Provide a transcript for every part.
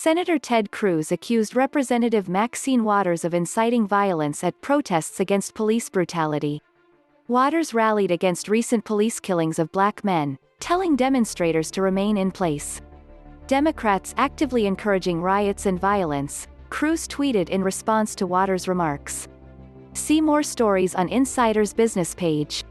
Senator Ted Cruz accused Representative Maxine Waters of inciting violence at protests against police brutality. Waters rallied against recent police killings of black men, telling demonstrators to remain in place. Democrats actively encouraging riots and violence, Cruz tweeted in response to Waters' remarks. See more stories on Insider's business page.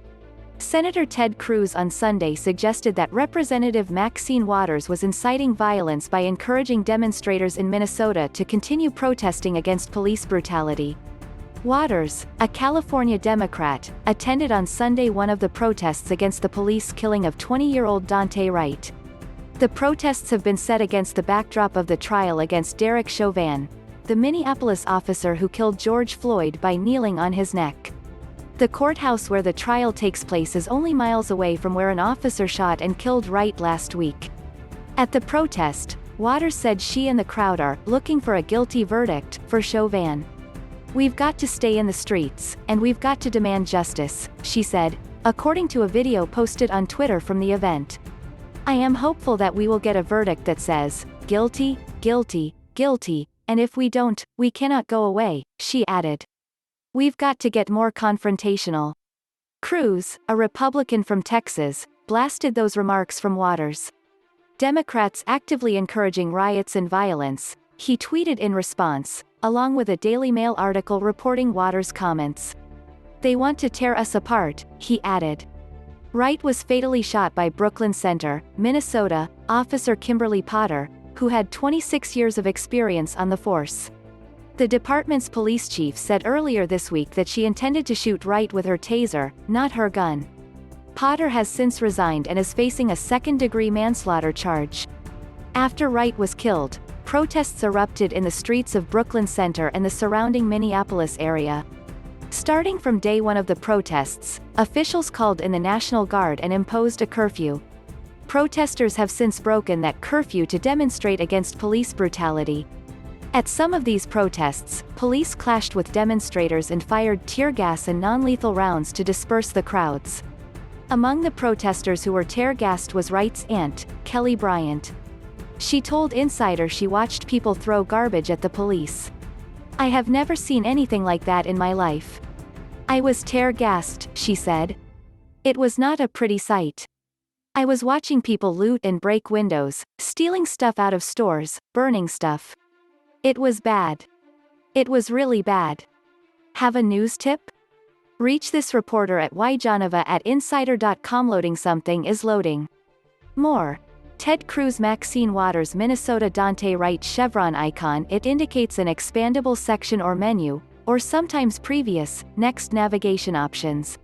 Senator Ted Cruz on Sunday suggested that Representative Maxine Waters was inciting violence by encouraging demonstrators in Minnesota to continue protesting against police brutality. Waters, a California Democrat, attended on Sunday one of the protests against the police killing of 20-year-old Daunte Wright. The protests have been set against the backdrop of the trial against Derek Chauvin, the Minneapolis officer who killed George Floyd by kneeling on his neck. The courthouse where the trial takes place is only miles away from where an officer shot and killed Wright last week. At the protest, Waters said she and the crowd are looking for a guilty verdict for Chauvin. "We've got to stay in the streets, and we've got to demand justice," she said, according to a video posted on Twitter from the event. "I am hopeful that we will get a verdict that says, guilty, guilty, guilty, and if we don't, we cannot go away," she added. "We've got to get more confrontational." Cruz, a Republican from Texas, blasted those remarks from Waters. Democrats actively encouraging riots and violence, he tweeted in response, along with a Daily Mail article reporting Waters' comments. "They want to tear us apart," he added. Wright was fatally shot by Brooklyn Center, Minnesota, Officer Kimberly Potter, who had 26 years of experience on the force. The department's police chief said earlier this week that she intended to shoot Wright with her taser, not her gun. Potter has since resigned and is facing a second-degree manslaughter charge. After Wright was killed, protests erupted in the streets of Brooklyn Center and the surrounding Minneapolis area. Starting from day one of the protests, officials called in the National Guard and imposed a curfew. Protesters have since broken that curfew to demonstrate against police brutality. At some of these protests, police clashed with demonstrators and fired tear gas and non-lethal rounds to disperse the crowds. Among the protesters who were tear-gassed was Wright's aunt, Kelly Bryant. She told Insider she watched people throw garbage at the police. "I have never seen anything like that in my life. I was tear-gassed," she said. "It was not a pretty sight. I was watching people loot and break windows, stealing stuff out of stores, burning stuff. It was bad. It was really bad. Have a news tip? Reach this reporter at yjanova@insider.com. Loading. Something is loading. More. Ted Cruz Maxine Waters Minnesota Daunte Wright chevron icon. It indicates an expandable section or menu, or sometimes previous, next navigation options.